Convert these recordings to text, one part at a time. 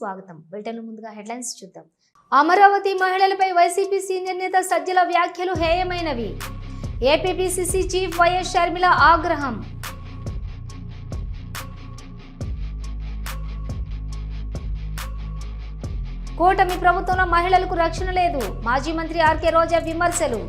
స్వాగతం. బులెటిన్ ముందుగా హెడ్లైన్స్ చూద్దాం. అమరావతి మహిళలపై వైసీపీ సీనియర్ నేత సజ్జల వ్యాఖ్యలు హేయమైనవి. ఏపీపీసీసీ చీఫ్ వైఎస్ షర్మిల ఆగ్రహం. కూటమి ప్రభుత్వంలో మహిళలకు రక్షణ లేదు. మాజీ మంత్రి ఆర్కే రోజా విమర్శలు.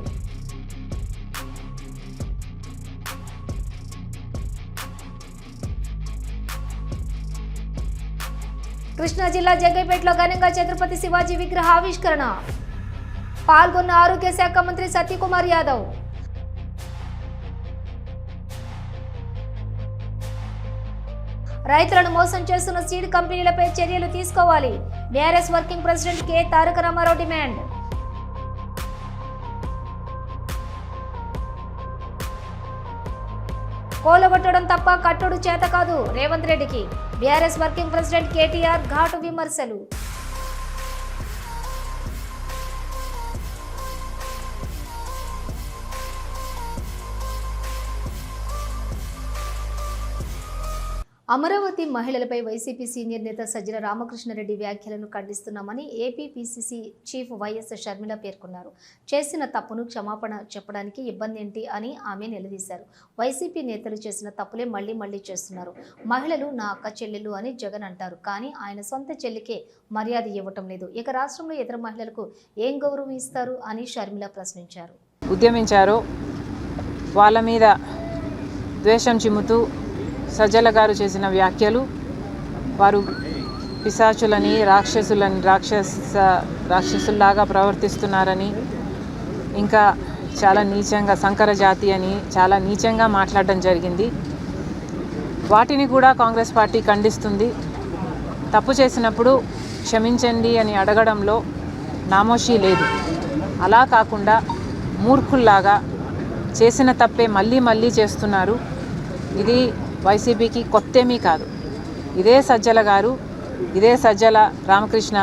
కృష్ణా జిల్లా జగ్గైపేటలో ఘనంగా ఛత్రపతి శివాజీ విగ్రహ ఆవిష్కరణ. పాల్గొన్న ఆరోగ్య శాఖ మంత్రి సత్యకుమార్ యాదవ్. రైతులను మోసం చేస్తున్న సీడ్ కంపెనీలపై చర్యలు తీసుకోవాలి. బీఆర్ఎస్ వర్కింగ్ ప్రెసిడెంట్ కె తారక రామారావు డిమాండ్. కోలగొట్టడం తప్ప కట్టుడు చేత కాదు రేవంత్ రెడ్డికి. బీఆర్ఎస్ వర్కింగ్ ప్రెసిడెంట్ కేటీఆర్ ఘాటు విమర్శలు. అమరావతి మహిళలపై వైసీపీ సీనియర్ నేత సజ్జల రామకృష్ణారెడ్డి వ్యాఖ్యలను ఖండిస్తున్నామని ఏపీపీసీసీ చీఫ్ వైఎస్ షర్మిల పేర్కొన్నారు. చేసిన తప్పును క్షమాపణ చెప్పడానికి ఇబ్బంది ఏంటి అని ఆమె నిలదీశారు. వైసీపీ నేతలు చేసిన తప్పులే మళ్లీ చేస్తున్నారు. మహిళలు నా అక్క చెల్లెలు అని జగన్ అంటారు, కానీ ఆయన సొంత చెల్లికే మర్యాద ఇవ్వటం లేదు. ఇక రాష్ట్రంలో ఇతర మహిళలకు ఏం గౌరవం ఇస్తారు అని షర్మిల ప్రశ్నించారు. ఉద్యమించారు వాళ్ళ మీద ద్వేషం చిమ్ముతూ సజ్జల గారు చేసిన వ్యాఖ్యలు, వారు పిశాచులని రాక్షసుల్లాగా ప్రవర్తిస్తున్నారని, ఇంకా చాలా నీచంగా సంకర జాతి అని చాలా నీచంగా మాట్లాడడం జరిగింది. వాటిని కూడా కాంగ్రెస్ పార్టీ ఖండిస్తుంది. తప్పు చేసినప్పుడు క్షమించండి అని అడగడంలో నామోషీ లేదు. అలా కాకుండా మూర్ఖుల్లాగా చేసిన తప్పే మళ్ళీ చేస్తున్నారు. ఇది వైసీపీకి కొత్తేమీ కాదు. ఇదే సజ్జల రామకృష్ణ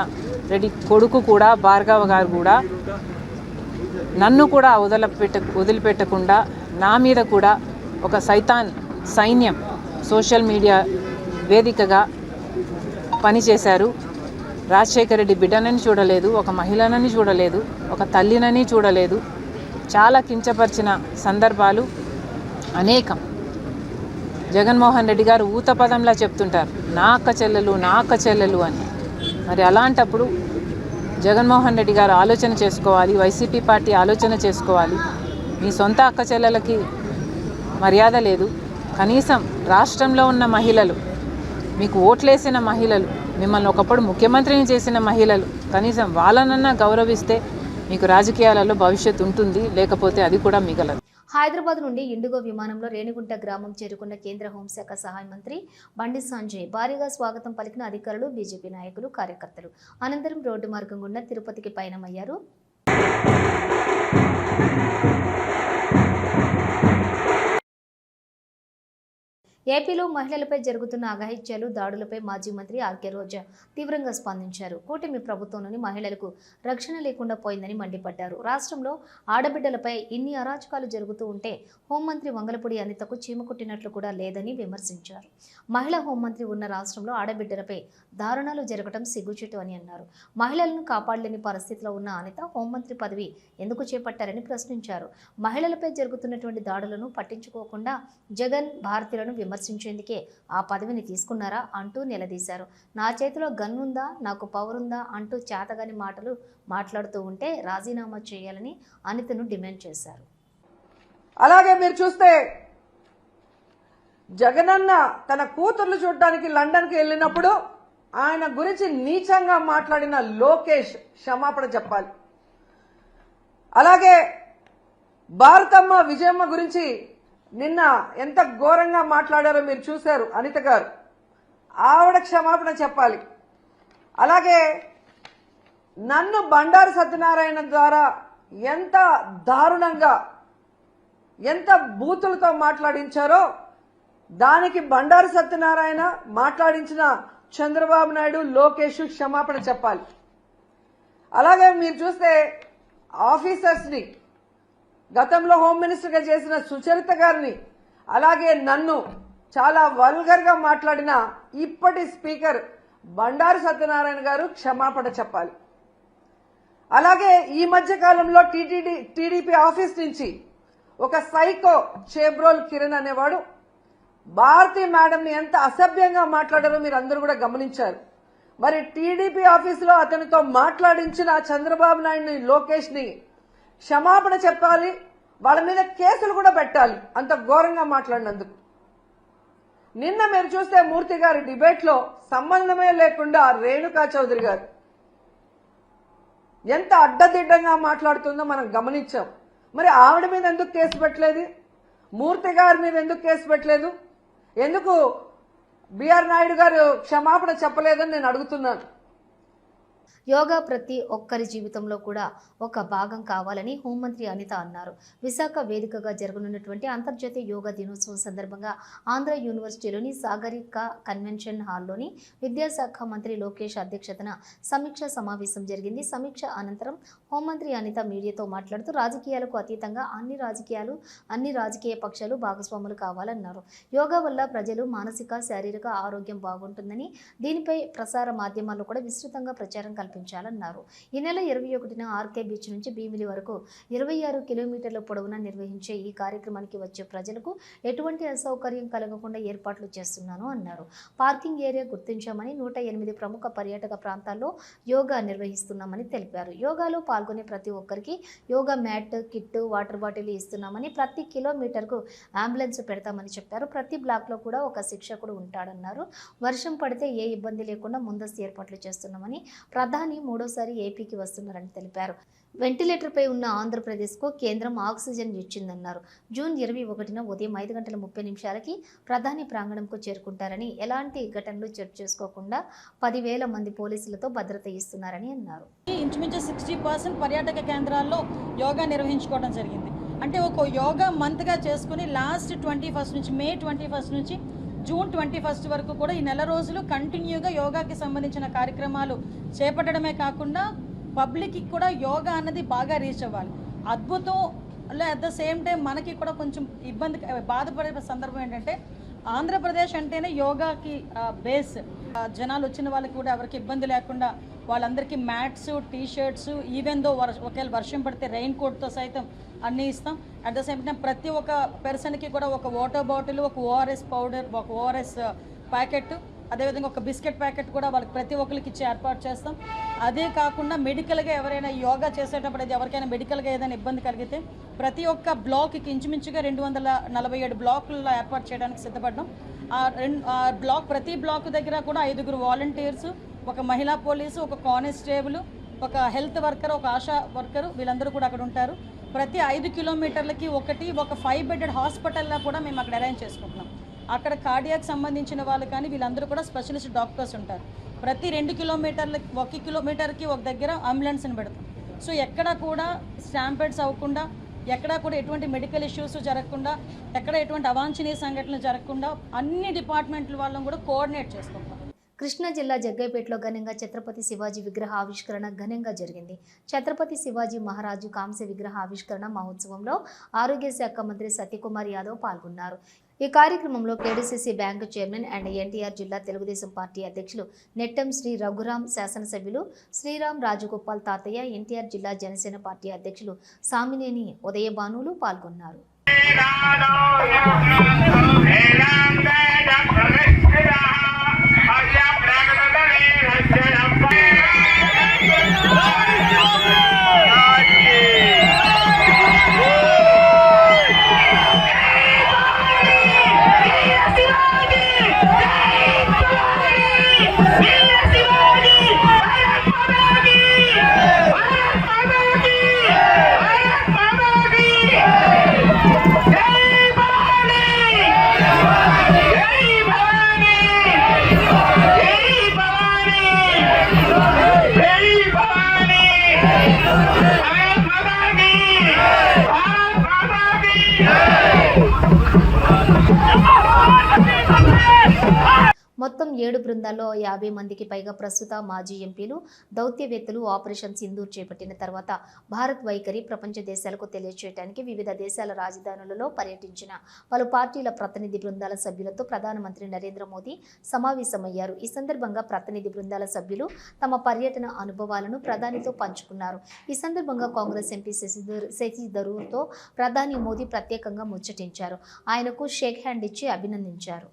రెడ్డి కొడుకు కూడా, భార్గవ గారు కూడా నన్ను కూడా వదిలిపెట్టకుండా నా మీద కూడా ఒక సైన్యం సోషల్ మీడియా వేదికగా పనిచేశారు. రాజశేఖర రెడ్డి బిడ్డనని చూడలేదు, ఒక మహిళనని చూడలేదు, ఒక తల్లినని చూడలేదు. చాలా కించపరిచిన సందర్భాలు అనేకం. జగన్మోహన్ రెడ్డి గారు ఊత పదంలా చెప్తుంటారు, నా అక్క చెల్లెలు అని. మరి అలాంటప్పుడు జగన్మోహన్ రెడ్డి గారు ఆలోచన చేసుకోవాలి, వైసీపీ పార్టీ ఆలోచన చేసుకోవాలి. మీ సొంత అక్క చెల్లెలకి మర్యాద లేదు. కనీసం రాష్ట్రంలో ఉన్న మహిళలు, మీకు ఓట్లేసిన మహిళలు, మిమ్మల్ని ఒకప్పుడు ముఖ్యమంత్రిని చేసిన మహిళలు, కనీసం వాళ్ళనన్నా గౌరవిస్తే మీకు రాజకీయాలలో భవిష్యత్తు ఉంటుంది, లేకపోతే అది కూడా మిగలదు. హైదరాబాద్ నుండి ఇండిగో విమానంలో రేణిగుంట గ్రామం చేరుకున్న కేంద్ర హోంశాఖ సహాయ మంత్రి బండి సంజయ్ భారీగా స్వాగతం పలికిన అధికారులు, బీజేపీ నాయకులు, కార్యకర్తలు. అనంతరం రోడ్డు మార్గం గుండా తిరుపతికి పయనమయ్యారు. ఏపీలో మహిళలపై జరుగుతున్న అఘాయిత్యాలు, దాడులపై మాజీ మంత్రి ఆర్కే రోజా తీవ్రంగా స్పందించారు. కూటమి ప్రభుత్వంలోని మహిళలకు రక్షణ లేకుండా పోయిందని మండిపడ్డారు. రాష్ట్రంలో ఆడబిడ్డలపై ఇన్ని అరాచకాలు జరుగుతూ ఉంటే హోంమంత్రి వంగలపూడి అనితకు చీమ కుట్టినట్లు కూడా లేదని విమర్శించారు. మహిళా హోంమంత్రి ఉన్న రాష్ట్రంలో ఆడబిడ్డలపై దారుణాలు జరగడం సిగ్గుచేటు అని అన్నారు. మహిళలను కాపాడలేని పరిస్థితిలో ఉన్న అనిత హోంమంత్రి పదవి ఎందుకు చేపట్టారని ప్రశ్నించారు. మహిళలపై జరుగుతున్నటువంటి దాడులను పట్టించుకోకుండా జగన్ భారతీయులను విమర్శించేందుకే ఆ పదవిని తీసుకున్నారా అంటూ నిలదీశారు. నా చేతిలో గన్ ఉందా, నాకు పవర్ ఉందా అంటూ చేతగాని మాటలు మాట్లాడుతూ ఉంటే రాజీనామా చేయాలని అనితను డిమాండ్ చేశారు. అలాగే మీరు చూస్తే జగనన్న తన కూతుర్లు చూడడానికి లండన్కి వెళ్ళినప్పుడు ఆయన గురించి నీచంగా మాట్లాడిన లోకేష్ క్షమాపణ చెప్పాలి. అలాగే భారతమ్మ విజయమ్మ గురించి నిన్న ఎంత ఘోరంగా మాట్లాడారో మీరు చూశారు అనిత గారు, ఆవిడ క్షమాపణ చెప్పాలి. అలాగే నన్ను బండారు సత్యనారాయణ ద్వారా ఎంత దారుణంగా ఎంత బూతులతో మాట్లాడించారో దానికి బండారు సత్యనారాయణ మాట్లాడించిన చంద్రబాబు నాయుడు, లోకేష్ క్షమాపణ చెప్పాలి. అలాగే మీరు చూస్తే ఆఫీసర్స్ని గతంలో హోమ్ మినిస్టర్గా చేసిన సుచరిత గారిని, అలాగే నన్ను చాలా వల్గర్గా మాట్లాడిన ఇప్పటి స్పీకర్ బండారు సత్యనారాయణ గారు క్షమాపణ చెప్పాలి. అలాగే ఈ మధ్య కాలంలో టీడీపీ ఆఫీస్ నుంచి ఒక సైకో చేబ్రోల్ కిరణ్ అనేవాడు భారతీ మేడంని ఎంత అసభ్యంగా మాట్లాడారో మీరు అందరూ కూడా గమనించారు. మరి టీడీపీ ఆఫీసులో అతనితో మాట్లాడించిన చంద్రబాబు నాయుడిని, లోకేష్ ని క్షమాపణ చెప్పాలి, వాళ్ళ మీద కేసులు కూడా పెట్టాలి అంత ఘోరంగా మాట్లాడినందుకు. నిన్న మీరు చూస్తే మూర్తి గారి డిబేట్ లో సంబంధమే లేకుండా రేణుకా చౌదరి గారు ఎంత అడ్డదిడ్డంగా మాట్లాడుతుందో మనం గమనించాం. మరి ఆవిడ మీద ఎందుకు కేసు పెట్టలేదు? మూర్తి గారి మీద ఎందుకు కేసు పెట్టలేదు? ఎందుకు బిఆర్ నాయుడు గారు క్షమాపణ చెప్పలేదని నేను అడుగుతున్నాను. యోగా ప్రతి ఒక్కరి జీవితంలో కూడా ఒక భాగం కావాలని హోంమంత్రి అనిత అన్నారు. విశాఖ వేదికగా జరగనున్నటువంటి అంతర్జాతీయ యోగా దినోత్సవం సందర్భంగా ఆంధ్ర యూనివర్సిటీలోని సాగరిక కన్వెన్షన్ హాల్లోని విద్యాశాఖ మంత్రి లోకేష్ అధ్యక్షతన సమీక్ష సమావేశం జరిగింది. సమీక్ష అనంతరం హోంమంత్రి అనిత మీడియాతో మాట్లాడుతూ రాజకీయాలకు అతీతంగా అన్ని రాజకీయ పక్షాలు భాగస్వాములు కావాలన్నారు. యోగా వల్ల ప్రజలు మానసిక, శారీరక ఆరోగ్యం బాగుంటుందని, దీనిపై ప్రసార మాధ్యమాల్లో కూడా విస్తృతంగా ప్రచారం కల్పించాలన్నారు. ఈ నెల 21న ఆర్కే బీచ్ నుంచి భీమిలి వరకు 26 కిలోమీటర్ల పొడవున నిర్వహించే ఈ కార్యక్రమానికి వచ్చే ప్రజలకు ఎటువంటి అసౌకర్యం కలగకుండా ఏర్పాట్లు చేస్తున్నాను అన్నారు. పార్కింగ్ ఏరియా గుర్తించామని, 108 ప్రముఖ పర్యాటక ప్రాంతాల్లో యోగా నిర్వహిస్తున్నామని తెలిపారు. యోగాలో పాల్గొనే ప్రతి ఒక్కరికి yoga mat, kit, water bottle ఇస్తున్నామని, ప్రతి కిలోమీటర్కు అంబులెన్స్ పెడతామని చెప్పారు. ప్రతి బ్లాక్లో కూడా ఒక శిక్షకుడు ఉంటాడన్నారు. వర్షం పడితే ఏ ఇబ్బంది లేకుండా ముందస్తు ఏర్పాట్లు చేస్తున్నామని, ప్రధాని 3వ సారి ఏపీకి వస్తున్నారని తెలిపారు. వెంటిలేటర్పై ఉన్న ఆంధ్రప్రదేశ్కు కేంద్రం ఆక్సిజన్ ఇచ్చిందన్నారు. జూన్ 21న ఉదయం 5:30 ప్రధాని ప్రాంగణంకు చేరుకుంటారని, ఎలాంటి ఘటనలు చోటు చేసుకోకుండా 10,000 మంది పోలీసులతో భద్రత ఇస్తున్నారని అన్నారు. ఇంచుమించు 60% పర్యాటక కేంద్రాల్లో యోగా నిర్వహించుకోవడం జరిగింది. అంటే ఒక యోగా మంత్గా చేసుకుని లాస్ట్ 21st నుంచి, మే 21st నుంచి జూన్ 21st వరకు కూడా ఈ నెల రోజులు కంటిన్యూగా యోగాకి సంబంధించిన కార్యక్రమాలు చేపట్టడమే కాకుండా పబ్లిక్కి కూడా యోగా అన్నది బాగా రీచ్ అవ్వాలి. అద్భుతం అట్ ద సేమ్ టైం మనకి కూడా కొంచెం బాధపడే సందర్భం ఏంటంటే, ఆంధ్రప్రదేశ్ అంటేనే యోగాకి బేస్. జనాలు వచ్చిన వాళ్ళకి కూడా ఎవరికి ఇబ్బంది లేకుండా వాళ్ళందరికీ మ్యాట్స్, టీషర్ట్స్, ఈవెన్ దో ఒకవేళ వర్షం పడితే రెయిన్ కోట్తో సైతం అన్నీ ఇస్తాం. అట్ ద సేమ్ టైం ప్రతి ఒక్క పర్సన్కి కూడా ఒక వాటర్ బాటిల్, ఒక ఓఆర్ఎస్ పౌడర్, ఒక ఓఆర్ఎస్ ప్యాకెట్, అదేవిధంగా ఒక బిస్కెట్ ప్యాకెట్ కూడా వాళ్ళకి ప్రతి ఒక్కరికి ఇచ్చి ఏర్పాటు చేస్తాం. అదే కాకుండా మెడికల్గా ఎవరైనా యోగా చేసేటప్పుడు ఎవరికైనా మెడికల్గా ఏదైనా ఇబ్బంది కలిగితే ప్రతి ఒక్క బ్లాక్కి ఇంచుమించుగా 247 బ్లాకుల్లో ఏర్పాటు చేయడానికి సిద్ధపడ్డాం. ప్రతి బ్లాక్ దగ్గర కూడా 5 వాలంటీర్స్, ఒక మహిళా పోలీసు, ఒక కానిస్టేబుల్, ఒక హెల్త్ వర్కర్, ఒక ఆశా వర్కరు, వీళ్ళందరూ కూడా అక్కడ ఉంటారు. ప్రతి 5 కిలోమీటర్లకి ఒక 5 బెడెడ్ హాస్పిటల్లో కూడా మేము అక్కడ అరేంజ్ చేసుకుంటున్నాం. అక్కడ కార్డియాకి సంబంధించిన వాళ్ళు కానీ వీళ్ళందరూ కూడా స్పెషలిస్ట్ డాక్టర్స్ ఉంటారు. ప్రతి 2 కిలోమీటర్లకి 1 కిలోమీటర్కి ఒక దగ్గర అంబులెన్స్ని పెడతాం. సో ఎక్కడ కూడా స్టాంపెడ్స్ అవ్వకుండా, ఎక్కడ కూడా ఎటువంటి మెడికల్ ఇష్యూస్ జరగకుండా, ఎక్కడ ఎటువంటి అవాంఛనీయ సంఘటనలు జరగకుండా అన్ని డిపార్ట్మెంట్ల వాళ్ళని కూడా కోఆర్డినేట్ చేసుకుంటాం. కృష్ణా జిల్లా జగ్గైపేటలో ఘనంగా ఛత్రపతి శివాజీ విగ్రహ ఆవిష్కరణ ఘనంగా జరిగింది. ఛత్రపతి శివాజీ మహారాజు కాంస్య విగ్రహ ఆవిష్కరణ మహోత్సవంలో ఆరోగ్య శాఖ మంత్రి సత్యకుమార్ యాదవ్ పాల్గొన్నారు. ఈ కార్యక్రమంలో KDCC bank chairman and NTR జిల్లా తెలుగుదేశం పార్టీ అధ్యక్షులు నెట్టం శ్రీ రఘురాం, శాసనసభ్యులు శ్రీరామ్ రాజగోపాల్ తాతయ్య, ఎన్టీఆర్ జిల్లా జనసేన పార్టీ అధ్యక్షులు సామినేని ఉదయభానులు పాల్గొన్నారు. 7 బృందాల్లో 50 మందికి పైగా ప్రస్తుత మాజీ ఎంపీలు దౌత్యవేత్తలు ఆపరేషన్ సింధూర్ చేపట్టిన తర్వాత భారత్ వైఖరి ప్రపంచ దేశాలకు తెలియజేయడానికి వివిధ దేశాల రాజధానులలో పర్యటించిన పలు పార్టీల ప్రతినిధి బృందాల సభ్యులతో ప్రధానమంత్రి నరేంద్ర మోదీ సమావేశమయ్యారు. ఈ సందర్భంగా ప్రతినిధి బృందాల సభ్యులు తమ పర్యటన అనుభవాలను ప్రధానితో పంచుకున్నారు. ఈ సందర్భంగా కాంగ్రెస్ ఎంపీ శశి థరూర్తో ప్రధాని మోదీ ప్రత్యేకంగా ముచ్చటించారు. ఆయనకు షేక్ హ్యాండ్ ఇచ్చి అభినందించారు.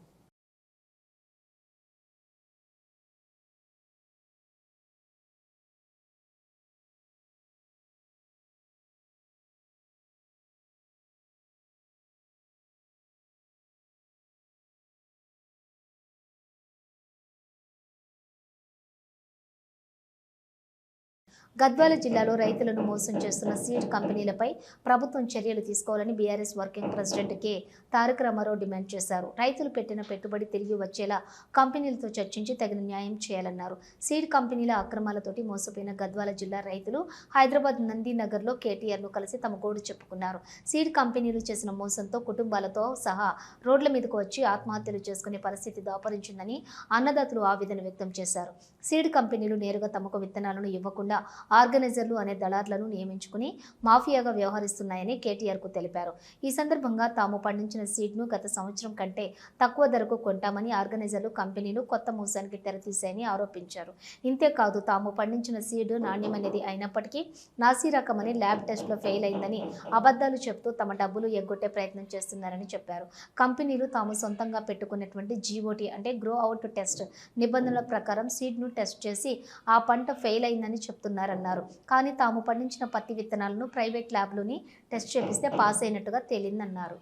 గద్వాల జిల్లాలో రైతులను మోసం చేస్తున్న సీడ్ కంపెనీలపై ప్రభుత్వం చర్యలు తీసుకోవాలని బీఆర్ఎస్ వర్కింగ్ ప్రెసిడెంట్ కె తారక రామారావు డిమాండ్ చేశారు. రైతులు పెట్టిన పెట్టుబడి తిరిగి వచ్చేలా కంపెనీలతో చర్చించి తగిన న్యాయం చేయాలన్నారు. సీడ్ కంపెనీల అక్రమాలతోటి మోసపోయిన గద్వాల జిల్లా రైతులు హైదరాబాద్ నందినగర్లో కేటీఆర్ను కలిసి తమ గోడు చెప్పుకున్నారు. సీడ్ కంపెనీలు చేసిన మోసంతో కుటుంబాలతో సహా రోడ్ల మీదకు వచ్చి ఆత్మహత్యలు చేసుకునే పరిస్థితి దాపరించిందని అన్నదాతలు ఆవేదన వ్యక్తం చేశారు. సీడ్ కంపెనీలు నేరుగా తమకు విత్తనాలను ఇవ్వకుండా ఆర్గనైజర్లు అనే దళార్లను నియమించుకుని మాఫియాగా వ్యవహరిస్తున్నాయని కేటీఆర్కు తెలిపారు. ఈ సందర్భంగా తాము పండించిన సీడ్ను గత సంవత్సరం కంటే తక్కువ ధరకు కొంటామని ఆర్గనైజర్లు కంపెనీలు కొత్త మోసానికి తెరతీశాయని ఆరోపించారు. ఇంతేకాదు తాము పండించిన సీడ్ నాణ్యమైనది అయినప్పటికీ నాసీ రకమని ల్యాబ్ టెస్ట్లో ఫెయిల్ అయిందని అబద్ధాలు చెప్తూ తమ డబ్బులు ఎగ్గొట్టే ప్రయత్నం చేస్తున్నారని చెప్పారు. కంపెనీలు తాము సొంతంగా పెట్టుకున్నటువంటి జీఓటీ అంటే గ్రో అవుట్ టెస్ట్ నిబంధనల ప్రకారం సీడ్ను టెస్ట్ చేసి ఆ పంట ఫెయిల్ అయిందని చెప్తున్నారన్నారు. కానీ తాము పండించిన పత్తి విత్తనాలను ప్రైవేట్ ల్యాబ్లోని టెస్ట్ చేపిస్తే పాస్ అయినట్టుగా తేలిందన్నారు.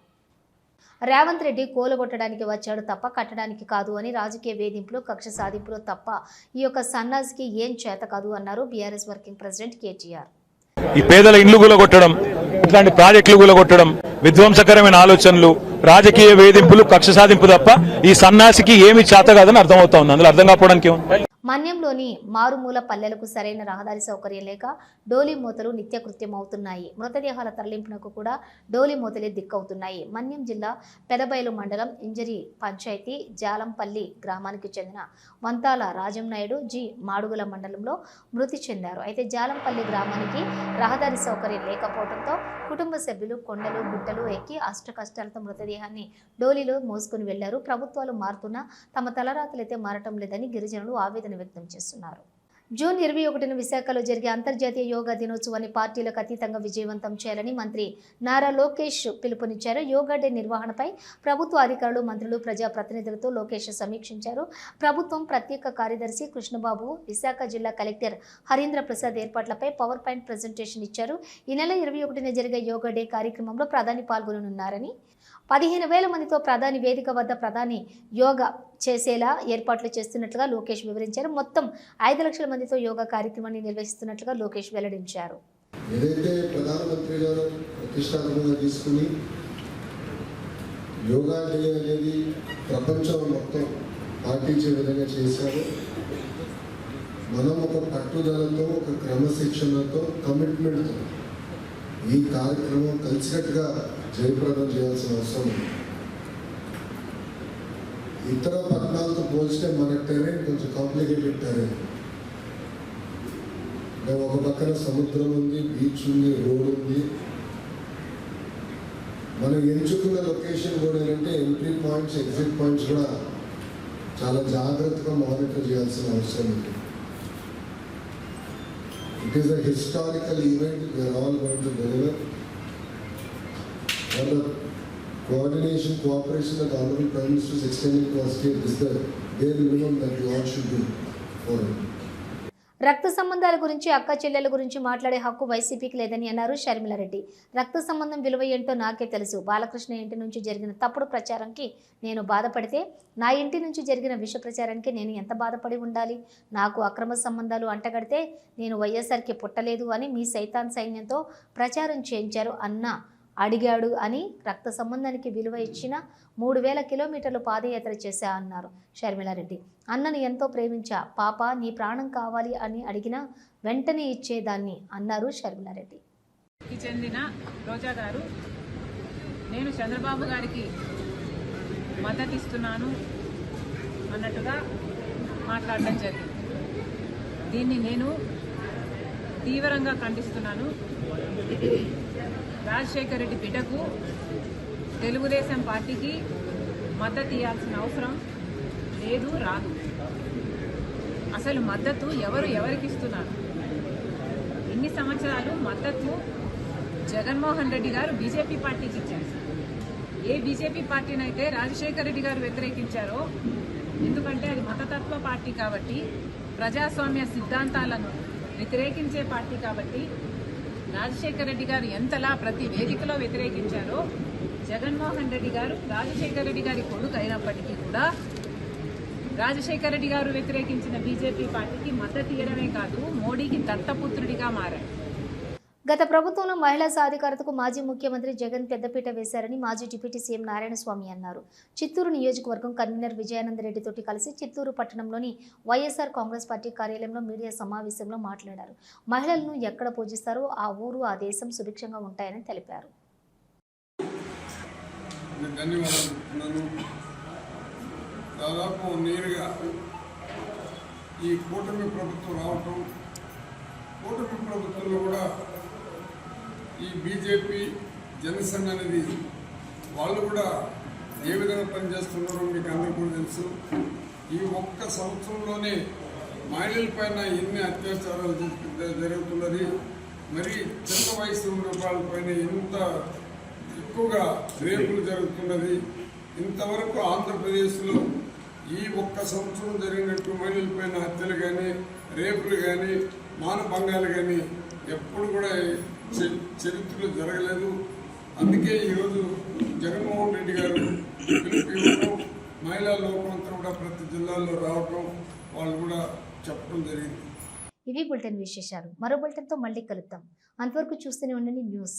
రేవంత్ రెడ్డి కూలగొట్టడానికి వచ్చాడు తప్ప కట్టడానికి కాదు అని రాజకీయ వేధింపులు కక్ష సాధింపులు తప్ప ఈ యొక్క సన్నాసికి ఏం చేత కాదు అన్నారు బీఆర్ఎస్ వర్కింగ్ ప్రెసిడెంట్ కేటీఆర్. ఈ పేదల ఇండ్లు కూలగొట్టడం, ఇట్లాంటి ప్రాజెక్టులు కూలగొట్టడం, విధ్వంసకరమైన ఆలోచనలు, రాజకీయ వేధింపులు కక్ష సాధింపు తప్ప ఈ సన్నాసికి ఏమి చేత కాదని అర్థమవుతా ఉంది. అందులో అర్థం కాకపోవడానికి మన్యంలోని మారుమూల పల్లెలకు సరైన రహదారి సౌకర్యం లేక డోలీ మూతలు నిత్యకృత్యం అవుతున్నాయి. మృతదేహాల తరలింపునకు కూడా డోలీ మూతలే దిక్కవుతున్నాయి. మన్యం జిల్లా పెదబయలు మండలం ఇంజరి పంచాయతీ జాలంపల్లి గ్రామానికి చెందిన వంతాల రాజంనాయుడు జి మాడుగుల మండలంలో మృతి చెందారు. అయితే జాలంపల్లి గ్రామానికి రహదారి సౌకర్యం లేకపోవడంతో కుటుంబ సభ్యులు కొండలు గుట్టలు ఎక్కి అష్టకష్టాలతో మృతదేహాన్ని డోలీలో మోసుకుని వెళ్లారు. ప్రభుత్వాలు మారుతున్నా తమ తలరాతలైతే మారటం లేదని గిరిజనులు ఆవేదన వ్యక్తం చేస్తున్నారు. జూన్ 21న విశాఖలో జరిగే అంతర్జాతీయ యోగా దినోత్సవాన్ని పార్టీలకు అతీతంగా విజయవంతం చేయాలని మంత్రి నారా లోకేష్ పిలుపునిచ్చారు. యోగా డే నిర్వహణపై ప్రభుత్వ అధికారులు, మంత్రులు, ప్రజాప్రతినిధులతో లోకేష్ సమీక్షించారు. ప్రభుత్వం ప్రత్యేక కార్యదర్శి కృష్ణబాబు, విశాఖ జిల్లా కలెక్టర్ హరీంద్ర ప్రసాద్ ఏర్పాట్లపై పవర్ పాయింట్ ప్రజెంటేషన్ ఇచ్చారు. ఈ నెల 21న జరిగే యోగా డే కార్యక్రమంలో ప్రధాని పాల్గొననున్నారని, 15,000 మందితో ప్రధాని వేదిక వద్ద ప్రధాని యోగా చేసేలా ఏర్పాట్లు చేస్తున్నట్లుగా లోకేష్ వివరించారు. మొత్తం 5 లక్షల మందితో యోగా కార్యక్రమాన్ని నిర్వహిస్తున్నట్లుగా లోకేష్ వెల్లడించారు. ఏదైతే ప్రధానమంత్రి గారు ప్రతిష్టాత్మకంగా తీసుకుని యోగా డే అనేది ప్రపంచం మొత్తం పాటించే విధంగా చేశారు. మనం ఒక పట్టుదలతో, ఒక క్రమశిక్షణతో, కమిట్మెంట్తో ఈ కార్యక్రమం కలిసికట్టుగా జయప్రదం చేయాల్సిన అవసరం ఉంది. ఇతర పట్టణాలతో పోల్చితే మన టెరెన్ కొంచెం కాంప్లికేటెడ్ టెరెన్. ఒక పక్కన సముద్రం ఉంది, బీచ్ ఉంది, రోడ్ ఉంది. మనం ఎంచుకున్న లొకేషన్ కూడా ఏంటంటే ఎంట్రీ పాయింట్స్, ఎగ్జిట్ పాయింట్స్ కూడా చాలా జాగ్రత్తగా మానిటర్ చేయాల్సిన అవసరం ఉంది. It is a historical event we are all going to deliver. And the coordination, cooperation that Honorable Prime Minister is extending to our state is the bare minimum that we all should do for it. రక్త సంబంధాల గురించి, అక్క చెల్లెల గురించి మాట్లాడే హక్కు వైసీపీకి లేదని అన్నారు షర్మిలారెడ్డి. రక్త సంబంధం విలువ ఏంటో నాకే తెలుసు. బాలకృష్ణ ఇంటి నుంచి జరిగిన తప్పుడు ప్రచారానికి నేను బాధపడితే నా ఇంటి నుంచి జరిగిన విష ప్రచారానికి నేను ఎంత బాధపడి ఉండాలి? నాకు అక్రమ సంబంధాలు అంటగడితే నేను వైఎస్ఆర్కి పుట్టలేదు అని మీ సైతాన్ సైన్యంతో ప్రచారం చేయించారు అడిగాడు అని రక్త సంబంధానికి విలువ ఇచ్చిన 3,000 కిలోమీటర్లు పాదయాత్ర చేశా అన్నారు షర్మిలారెడ్డి. అన్నను ఎంతో ప్రేమించా, పాప నీ ప్రాణం కావాలి అని అడిగినా వెంటనే ఇచ్చేదాన్ని అన్నారు షర్మిలారెడ్డి. చెందిన రోజా గారు, నేను చంద్రబాబు గారికి మద్దతిస్తున్నాను అన్నట్టుగా మాట్లాడడం జరిగింది. దీన్ని నేను తీవ్రంగా ఖండిస్తున్నాను. రాజశేఖర రెడ్డి బిడ్డకు తెలుగుదేశం పార్టీకి మద్దతు ఇవ్వాల్సిన అవసరం లేదు, రాదు. అసలు మద్దతు ఎవరికి ఇస్తున్నారు? ఇన్ని సంవత్సరాలు మద్దతు జగన్మోహన్ రెడ్డి గారు బీజేపీ పార్టీకి ఇచ్చారు. ఏ బీజేపీ పార్టీనైతే రాజశేఖర రెడ్డి గారు వ్యతిరేకించారో, ఎందుకంటే అది మతతత్వ పార్టీ కాబట్టి, ప్రజాస్వామ్య సిద్ధాంతాలను వ్యతిరేకించే పార్టీ కాబట్టి, రాజశేఖర రెడ్డి గారు ఎంతలా ప్రతి వేదికలో వ్యతిరేకించారో, జగన్మోహన్ రెడ్డి గారు రాజశేఖర రెడ్డి గారి కొడుకు అయినప్పటికీ కూడా రాజశేఖర రెడ్డి గారు వ్యతిరేకించిన బీజేపీ పార్టీకి మద్దతు ఇవ్వడమే కాదు, మోడీకి దత్తపుత్రుడిగా మారారు. గత ప్రభుత్వంలో మహిళా సాధికారతకు మాజీ ముఖ్యమంత్రి జగన్ పెద్దపీట వేశారని మాజీ డిప్యూటీ సీఎం నారాయణస్వామి అన్నారు. చిత్తూరు నియోజకవర్గం కన్వీనర్ విజయానందరెడ్డితోటి కలిసి చిత్తూరు పట్టణంలోని వైఎస్ఆర్ కాంగ్రెస్ పార్టీ కార్యాలయంలో మీడియా సమావేశంలో మాట్లాడారు. మహిళలను ఎక్కడ పూజిస్తారో ఆ ఊరు, ఆ దేశం సుభిక్షంగా ఉంటాయని తెలిపారు. దాదాపు నేరుగా ఈ కూటమి ప్రభుత్వం రావటం, కూటమి ప్రభుత్వంలో కూడా ఈ బీజేపీ జనసేన అనేది వాళ్ళు కూడా ఏ విధంగా పనిచేస్తున్నారో మీకు అందరికీ కూడా తెలుసు. ఈ ఒక్క సంవత్సరంలోనే మహిళల పైన ఎన్ని అత్యాచారాలు జరుగుతున్నది, మరి చిన్న వయసు ఉన్న వాళ్ళపైన ఎంత ఎక్కువగా రేపులు జరుగుతున్నది. ఇంతవరకు ఆంధ్రప్రదేశ్లో ఈ ఒక్క సంవత్సరం జరిగినట్టు మహిళలపైన హత్యలు కానీ, రేపులు కానీ, మానభంగాలు కానీ ఎప్పుడు కూడా చరిత్రలో జరగలేదు. అందుకే ఈరోజు జగన్మోహన్ రెడ్డి గారు పిలుపు మహిళా లోకం అంతా కూడా ప్రతి జిల్లాల్లో రావటం, వాళ్ళు కూడా చెప్పడం జరిగింది. ఇవి బులెటిన్ విశేషాలు. మరో బులెటిన్తో మళ్ళీ కలుద్దాం. అంతవరకు చూస్తూనే ఉండండి న్యూస్.